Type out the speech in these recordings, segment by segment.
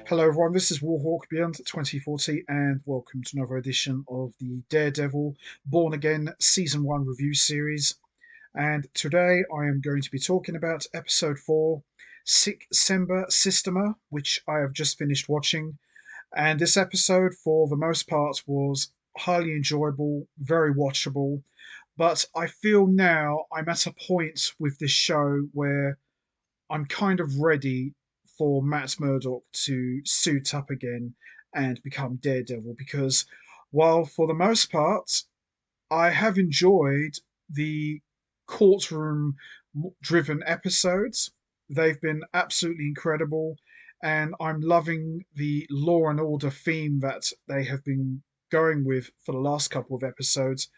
Hello, everyone. This is Warhawk Beyond 2040, and welcome to another edition of the Daredevil Born Again Season 1 review series. And today I am going to be talking about Episode 4, Sic Semper Systema, which I have just finished watching. And this episode, for the most part, was highly enjoyable, very watchable. But I feel now I'm at a point with this show where I'm kind of ready for Matt Murdock to suit up again and become Daredevil because while for the most part I have enjoyed the courtroom driven episodes, they've been absolutely incredible, and I'm loving the law and order theme that they have been going with for the last couple of episodes.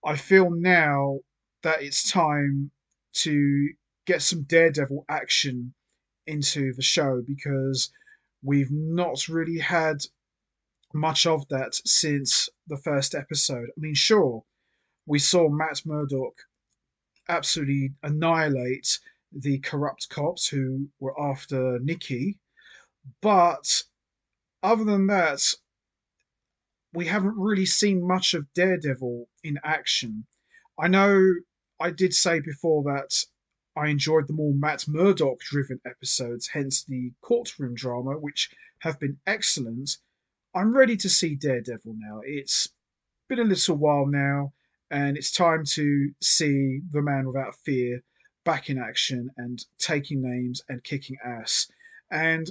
I feel now that it's time to get some Daredevil action into the show because we've not really had much of that since the first episode. I mean, sure, we saw Matt Murdock absolutely annihilate the corrupt cops who were after Nikki, but other than that, we haven't really seen much of Daredevil in action. I know I did say before that I enjoyed the more Matt Murdock driven episodes, hence the courtroom drama, which have been excellent. I'm ready to see Daredevil now. It's been a little while now, and it's time to see the man without fear back in action and taking names and kicking ass. And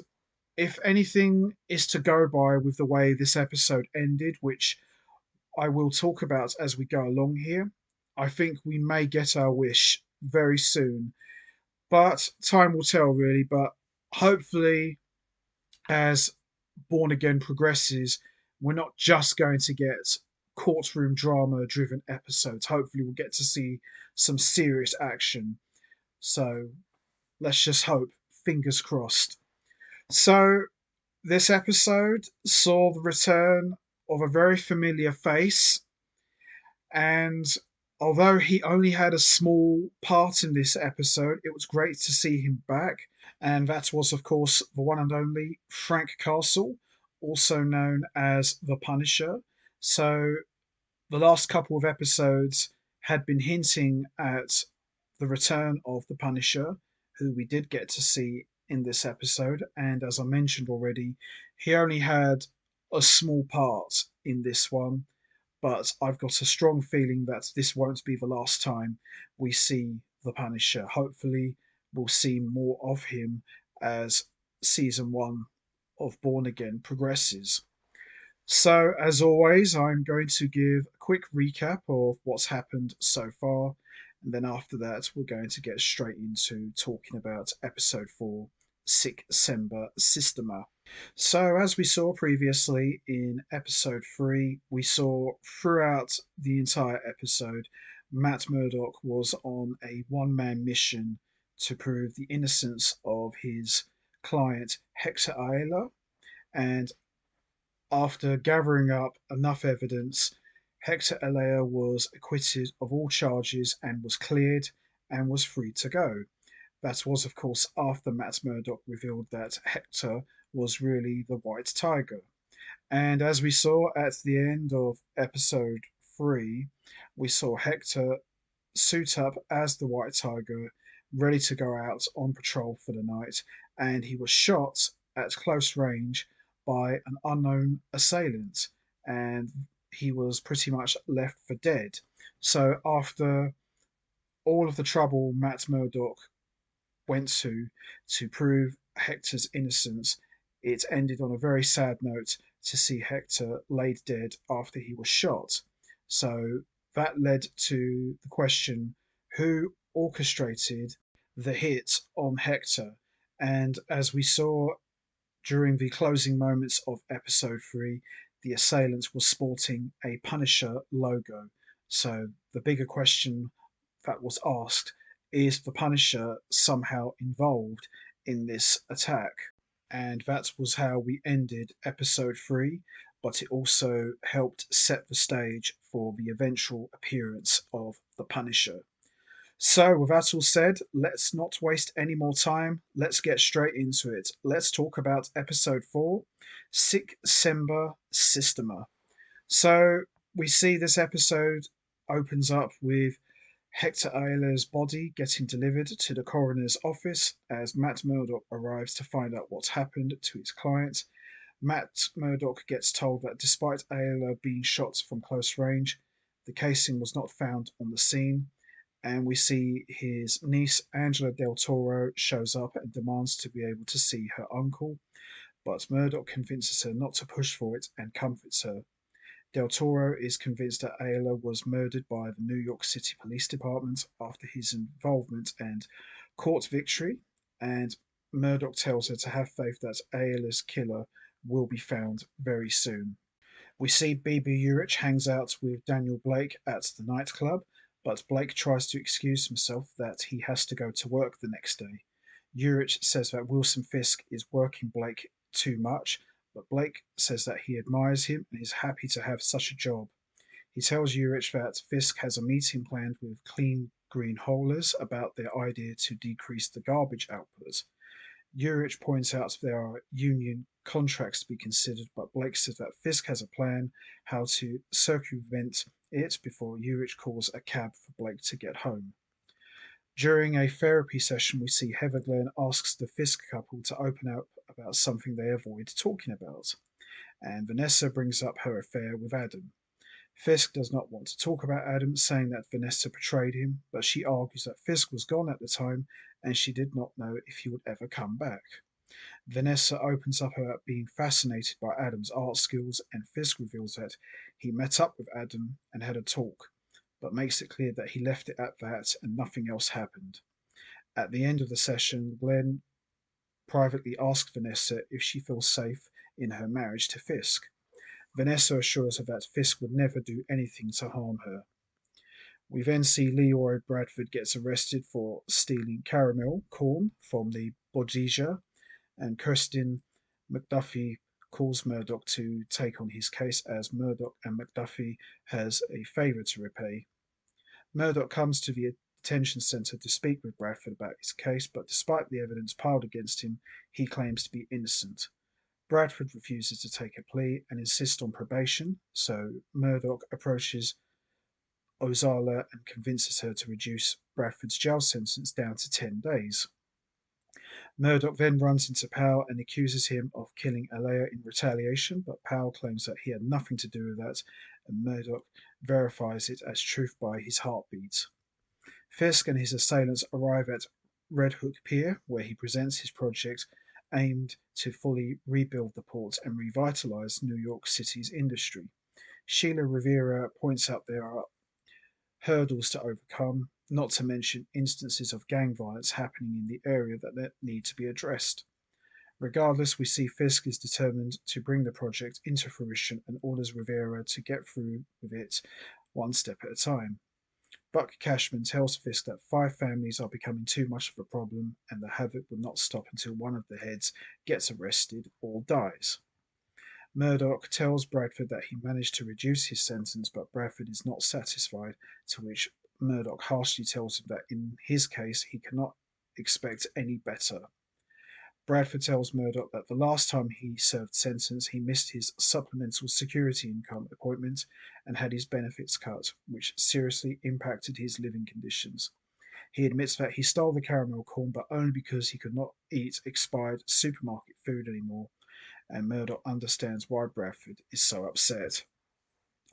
if anything is to go by with the way this episode ended, which I will talk about as we go along here, I think we may get our wish very soon. But time will tell, really. But hopefully, as Born Again progresses, we're not just going to get courtroom drama driven episodes. Hopefully, we'll get to see some serious action. So let's just hope. Fingers crossed. So, this episode saw the return of a very familiar face, and although he only had a small part in this episode, it was great to see him back. And that was, of course, the one and only Frank Castle, also known as the Punisher. So, the last couple of episodes had been hinting at the return of the Punisher, who we did get to see in this episode. And as I mentioned already, he only had a small part in this one, but I've got a strong feeling that this won't be the last time we see the Punisher. Hopefully, we'll see more of him as season 1 of Born Again progresses. So, as always, I'm going to give a quick recap of what's happened so far, and then after that, we're going to get straight into talking about episode 4, Sic Semper Systema. So, as we saw previously in episode 3, we saw throughout the entire episode, Matt Murdock was on a one man mission to prove the innocence of his client, Hector Ayala. And after gathering up enough evidence, Hector Ayala was acquitted of all charges and was cleared and was free to go. That was, of course, after Matt Murdock revealed that Hector was really the White Tiger. And as we saw at the end of episode 3, we saw Hector suit up as the White Tiger, ready to go out on patrol for the night, and he was shot at close range by an unknown assailant, and he was pretty much left for dead. So, after all of the trouble Matt Murdock went to prove Hector's innocence, it ended on a very sad note to see Hector laid dead after he was shot. So that led to the question, who orchestrated the hit on Hector. And as we saw during the closing moments of episode 3, the assailant was sporting a Punisher logo. So the bigger question that was asked is the Punisher somehow involved in this attack? And that was how we ended episode 3, but it also helped set the stage for the eventual appearance of the Punisher. So, with that all said, let's not waste any more time. Let's get straight into it. Let's talk about episode 4, Sic Semper Systema. So, we see this episode opens up with Hector Ayala's body getting delivered to the coroner's office as Matt Murdock arrives to find out what's happened to his client. Matt Murdock gets told that despite Ayala being shot from close range, the casing was not found on the scene, and we see his niece Angela Del Toro shows up and demands to be able to see her uncle, but Murdock convinces her not to push for it and comforts her. Del Toro is convinced that Ayala was murdered by the New York City Police Department after his involvement and court victory, and Murdock tells her to have faith that Ayala's killer will be found very soon. We see BB Urich hangs out with Daniel Blake at the nightclub, but Blake tries to excuse himself that he has to go to work the next day. Urich says that Wilson Fisk is working Blake too much, but Blake says that he admires him and is happy to have such a job. He tells Urich that Fisk has a meeting planned with Clean Green Haulers about their idea to decrease the garbage output. Urich points out there are union contracts to be considered, but Blake says that Fisk has a plan how to circumvent it before Urich calls a cab for Blake to get home. During a therapy session, we see Heather Glenn asks the Fisk couple to open up about something they avoid talking about, and Vanessa brings up her affair with Adam. Fisk does not want to talk about Adam, saying that Vanessa betrayed him, but she argues that Fisk was gone at the time and she did not know if he would ever come back. Vanessa opens up about being fascinated by Adam's art skills, and Fisk reveals that he met up with Adam and had a talk, but makes it clear that he left it at that and nothing else happened. At the end of the session, Glenn privately asks Vanessa if she feels safe in her marriage to Fisk. Vanessa assures her that Fisk would never do anything to harm her. We then see Leroy Bradford gets arrested for stealing caramel corn from the bodega, and Kirsten McDuffie calls Murdoch to take on his case as Murdoch and McDuffie has a favour to repay. Murdoch comes to the detention centre to speak with Bradford about his case, but despite the evidence piled against him, he claims to be innocent. Bradford refuses to take a plea and insists on probation, so Murdoch approaches Ozala and convinces her to reduce Bradford's jail sentence down to 10 days. Murdoch then runs into Powell and accuses him of killing Alea in retaliation, but Powell claims that he had nothing to do with that, and Murdoch verifies it as truth by his heartbeat. Fisk and his assailants arrive at Red Hook Pier, where he presents his project aimed to fully rebuild the port and revitalize New York City's industry. Sheila Rivera points out there are hurdles to overcome, not to mention instances of gang violence happening in the area that need to be addressed. Regardless, we see Fisk is determined to bring the project into fruition and orders Rivera to get through with it one step at a time. Buck Cashman tells Fisk that 5 families are becoming too much of a problem and the havoc will not stop until one of the heads gets arrested or dies. Murdoch tells Bradford that he managed to reduce his sentence, but Bradford is not satisfied, to which Murdoch harshly tells him that in his case he cannot expect any better. Bradford tells Murdoch that the last time he served sentence, he missed his supplemental security income appointment and had his benefits cut, which seriously impacted his living conditions. He admits that he stole the caramel corn, but only because he could not eat expired supermarket food anymore, and Murdoch understands why Bradford is so upset.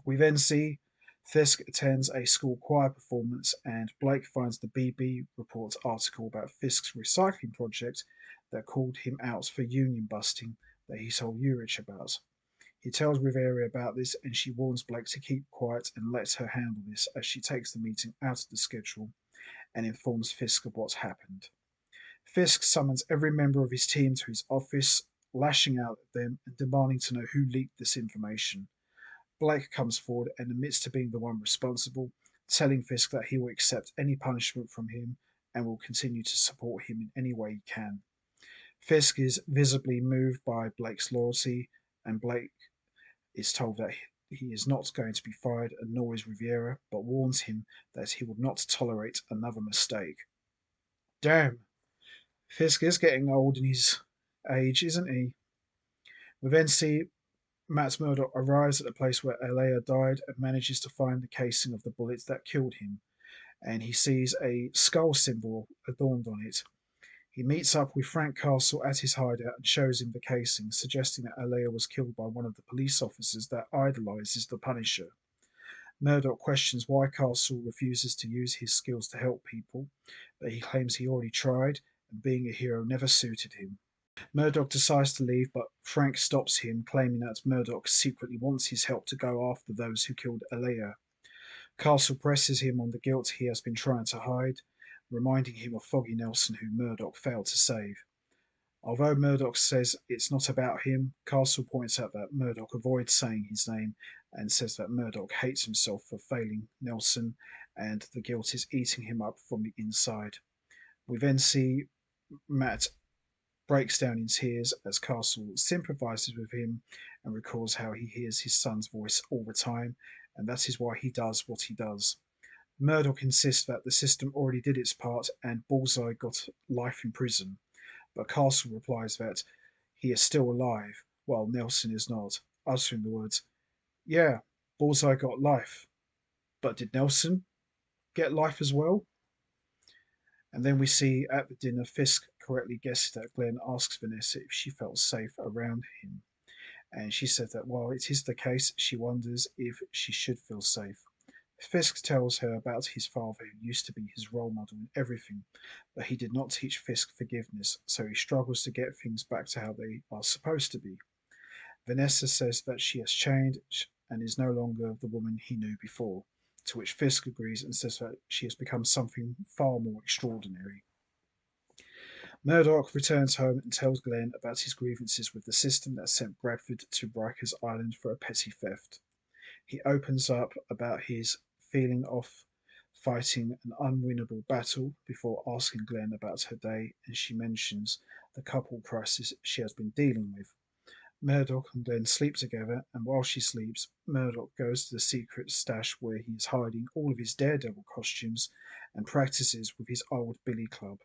We then see Fisk attends a school choir performance, and Blake finds the BB Report's article about Fisk's recycling project that called him out for union busting that he told Urich about. He tells Rivera about this, and she warns Blake to keep quiet and let her handle this as she takes the meeting out of the schedule and informs Fisk of what's happened. Fisk summons every member of his team to his office, lashing out at them and demanding to know who leaked this information. Blake comes forward and admits to being the one responsible, telling Fisk that he will accept any punishment from him and will continue to support him in any way he can. Fisk is visibly moved by Blake's loyalty, and Blake is told that he is not going to be fired, and nor is Riviera, but warns him that he will not tolerate another mistake. Damn, Fisk is getting old in his age, isn't he? We then see Matt Murdock arrives at the place where Alea died and manages to find the casing of the bullets that killed him, and he sees a skull symbol adorned on it. He meets up with Frank Castle at his hideout and shows him the casing, suggesting that Alea was killed by one of the police officers that idolizes the Punisher. Murdock questions why Castle refuses to use his skills to help people, but he claims he already tried, and being a hero never suited him. Murdock decides to leave, but Frank stops him, claiming that Murdock secretly wants his help to go after those who killed Alea. Castle presses him on the guilt he has been trying to hide, reminding him of Foggy Nelson, who Murdock failed to save. Although Murdock says it's not about him, Castle points out that Murdock avoids saying his name and says that Murdock hates himself for failing Nelson and the guilt is eating him up from the inside. We then see Matt breaks down in tears as Castle sympathizes with him and recalls how he hears his son's voice all the time, and that is why he does what he does. Murdock insists that the system already did its part and Bullseye got life in prison, but Castle replies that he is still alive while Nelson is not, uttering the words, "Yeah, Bullseye got life, but did Nelson get life as well?" And then we see at the dinner, Fisk correctly guesses that Glenn asks Vanessa if she felt safe around him. And she said that while it is the case, she wonders if she should feel safe. Fisk tells her about his father, who used to be his role model in everything, but he did not teach Fisk forgiveness, so he struggles to get things back to how they are supposed to be. Vanessa says that she has changed and is no longer the woman he knew before, to which Fisk agrees and says that she has become something far more extraordinary. Murdoch returns home and tells Glenn about his grievances with the system that sent Bradford to Rikers Island for a petty theft. He opens up about his feeling of fighting an unwinnable battle before asking Glenn about her day, and she mentions the couple crisis she has been dealing with. Murdoch and Glenn sleep together, and while she sleeps, Murdoch goes to the secret stash where he is hiding all of his Daredevil costumes and practices with his old billy club.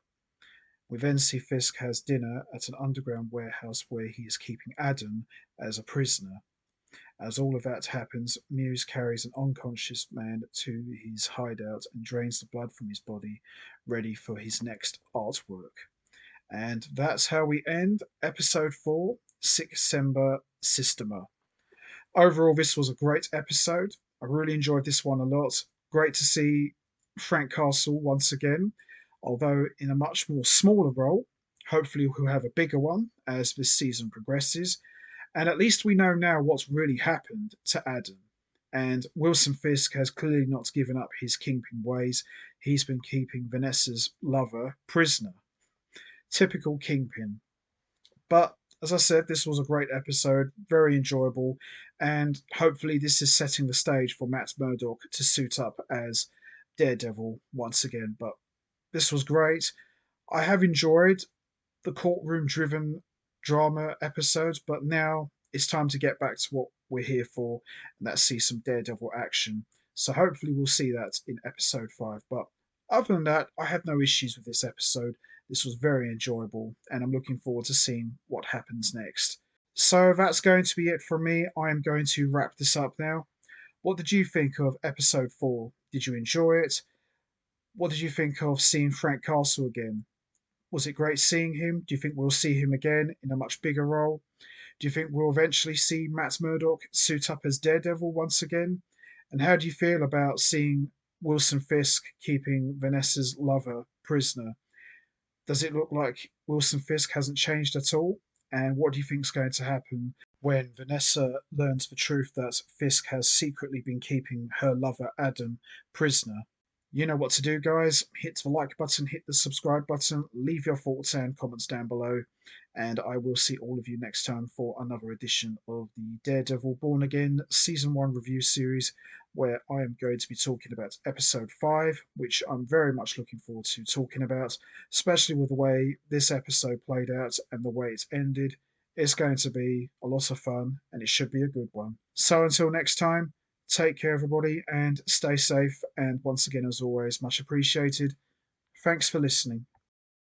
We then see Fisk has dinner at an underground warehouse where he is keeping Adam as a prisoner. As all of that happens, Muse carries an unconscious man to his hideout and drains the blood from his body, ready for his next artwork. And that's how we end episode 4, Sic Semper Systema. Overall, this was a great episode. I really enjoyed this one a lot. Great to see Frank Castle once again, although in a much more smaller role. Hopefully, we'll have a bigger one as this season progresses. And at least we know now what's really happened to Adam. And Wilson Fisk has clearly not given up his kingpin ways. He's been keeping Vanessa's lover prisoner. Typical kingpin. But as I said, this was a great episode, very enjoyable, and hopefully this is setting the stage for Matt Murdock to suit up as Daredevil once again. But this was great. I have enjoyed the courtroom-driven drama episodes, but now it's time to get back to what we're here for, and that's see some Daredevil action. So hopefully we'll see that in episode 5. But other than that, I had no issues with this episode. This was very enjoyable, and I'm looking forward to seeing what happens next. So that's going to be it from me. I am going to wrap this up now. What did you think of episode 4? Did you enjoy it? What did you think of seeing Frank Castle again? Was it great seeing him? Do you think we'll see him again in a much bigger role? Do you think we'll eventually see Matt Murdock suit up as Daredevil once again? And how do you feel about seeing Wilson Fisk keeping Vanessa's lover prisoner? Does it look like Wilson Fisk hasn't changed at all? And what do you think is going to happen when Vanessa learns the truth that Fisk has secretly been keeping her lover Adam prisoner? You know what to do, guys. Hit the like button, hit the subscribe button, leave your thoughts and comments down below, and I will see all of you next time for another edition of the Daredevil Born Again Season 1 review series, where I am going to be talking about Episode 5, which I'm very much looking forward to talking about, especially with the way this episode played out and the way it's ended. It's going to be a lot of fun, and it should be a good one. So until next time, take care, everybody, and stay safe. And once again, as always, much appreciated. Thanks for listening.